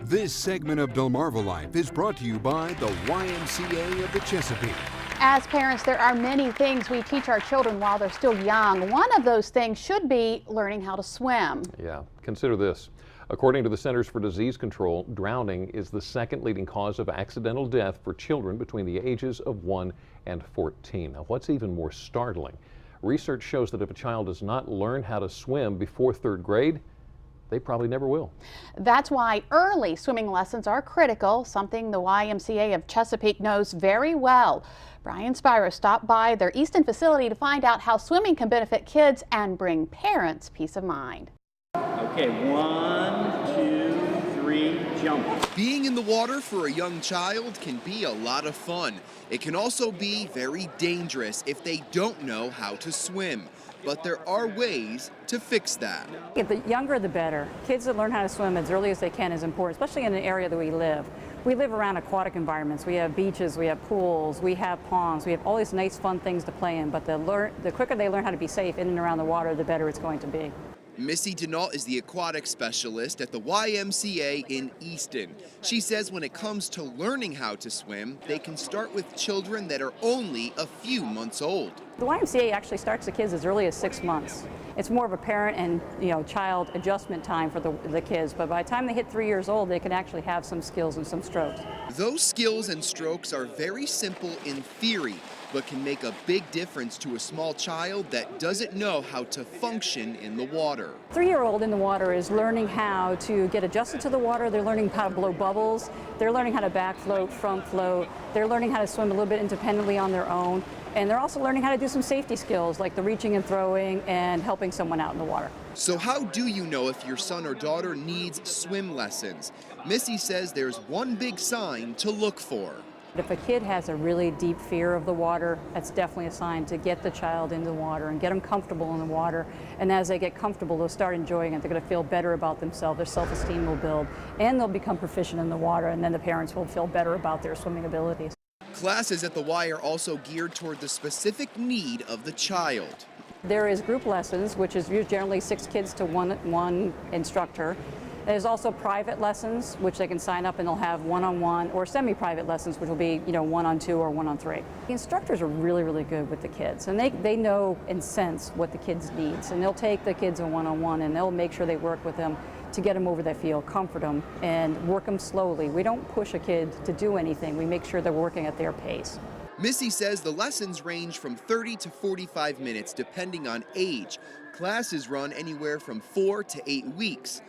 This segment of Delmarva Life is brought to you by the YMCA of the Chesapeake. As parents, there are many things we teach our children while they're still young. One of those things should be learning how to swim. Yeah, consider this. According to the Centers for Disease Control, drowning is the second leading cause of accidental death for children between the ages of 1 and 14. Now, what's even more startling, research shows that if a child does not learn how to swim before 3rd grade, they probably never will. That's why early swimming lessons are critical, something the YMCA of Chesapeake knows very well. Brian Spiro stopped by their Easton facility to find out how swimming can benefit kids and bring parents peace of mind. Okay, 1, 2, 3, jump. Being in the water for a young child can be a lot of fun. It can also be very dangerous if they don't know how to swim. But there are ways to fix that. The younger the better. Kids that learn how to swim as early as they can is important, especially in the area that we live. We live around aquatic environments. We have beaches, we have pools, we have ponds, we have all these nice fun things to play in, but the quicker they learn how to be safe in and around the water, the better it's going to be. Missy Denault is the aquatic specialist at the YMCA in Easton. She says when it comes to learning how to swim, they can start with children that are only a few months old. The YMCA actually starts the kids as early as 6 months. It's more of a parent and child adjustment time for the kids, but by the time they hit 3 years old, they can actually have some skills and some strokes. Those skills and strokes are very simple in theory, but can make a big difference to a small child that doesn't know how to function in the water. 3-year-old in the water is learning how to get adjusted to the water. They're learning how to blow bubbles. They're learning how to back float, front float. They're learning how to swim a little bit independently on their own. And they're also learning how to do some safety skills like the reaching and throwing and helping someone out in the water. So how do you know if your son or daughter needs swim lessons? Missy says there's one big sign to look for. If a kid has a really deep fear of the water, that's definitely a sign to get the child into the water and get them comfortable in the water. And as they get comfortable, they'll start enjoying it. They're going to feel better about themselves. Their self-esteem will build, and they'll become proficient in the water, and then the parents will feel better about their swimming abilities. Classes at the Y are also geared toward the specific need of the child. There is group lessons, which is generally 6 kids to one instructor. There's also private lessons, which they can sign up and they'll have one-on-one, or semi-private lessons, which will be 1-on-2 or 1-on-3. The instructors are really, really good with the kids, and they know and sense what the kids needs, and they'll take the kids a one-on-one and they'll make sure they work with them to get them over that field, comfort them, and work them slowly. We don't push a kid to do anything. We make sure they're working at their pace. Missy says the lessons range from 30 to 45 minutes depending on age. Classes run anywhere from 4 to 8 weeks.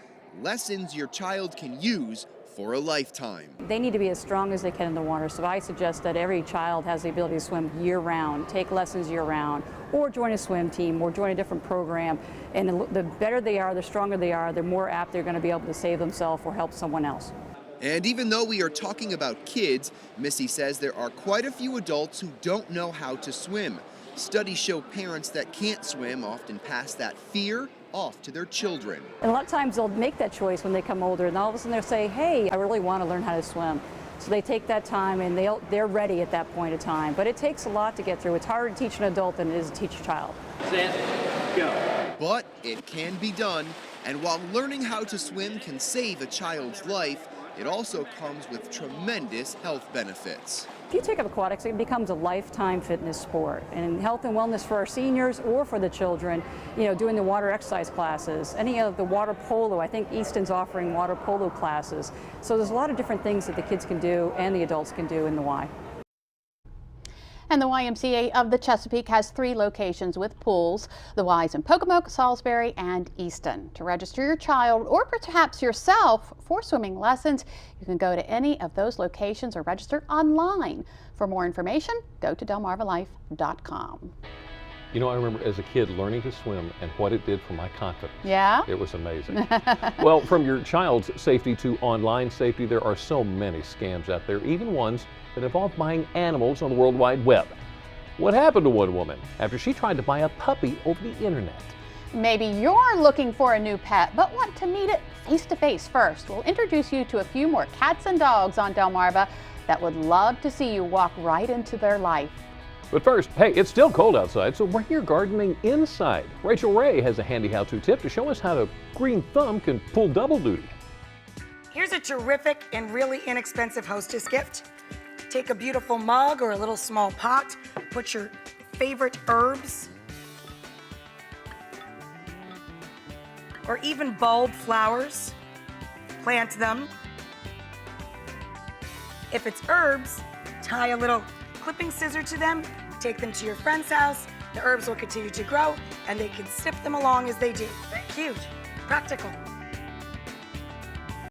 Lessons your child can use for a lifetime. They need to be as strong as they can in the water, so I suggest that every child has the ability to swim year-round, take lessons year-round, or join a swim team, or join a different program. And the better they are, the stronger they are, the more apt they're going to be able to save themselves or help someone else. And even though we are talking about kids, Missy says there are quite a few adults who don't know how to swim. Studies show parents that can't swim often pass that fear off to their children. And a lot of times they'll make that choice when they come older, and all of a sudden they'll say, hey, I really want to learn how to swim. So they take that time and they're ready at that point of time. But it takes a lot to get through. It's harder to teach an adult than it is to teach a child. Set, go. But it can be done, and while learning how to swim can save a child's life, it also comes with tremendous health benefits. If you take up aquatics, it becomes a lifetime fitness sport. And health and wellness for our seniors or for the children, doing the water exercise classes, any of the water polo. I think Easton's offering water polo classes. So there's a lot of different things that the kids can do and the adults can do in the Y. And the YMCA of the Chesapeake has 3 locations with pools. The Y's in Pocomoke, Salisbury, and Easton. To register your child or perhaps yourself for swimming lessons, you can go to any of those locations or register online. For more information, go to delmarvalife.com. I remember as a kid learning to swim and what it did for my confidence. Yeah? It was amazing. Well, from your child's safety to online safety, there are so many scams out there, even ones that involve buying animals on the World Wide Web. What happened to one woman after she tried to buy a puppy over the internet? Maybe you're looking for a new pet, but want to meet it face-to-face first. We'll introduce you to a few more cats and dogs on Delmarva that would love to see you walk right into their life. But first, hey, it's still cold outside, so we're here gardening inside. Rachel Ray has a handy how-to tip to show us how a green thumb can pull double duty. Here's a terrific and really inexpensive hostess gift. Take a beautiful mug or a little small pot, put your favorite herbs, or even bulb flowers, plant them. If it's herbs, tie a little clipping scissor to them, take them to your friend's house, the herbs will continue to grow, and they can sip them along as they do. Very cute, practical.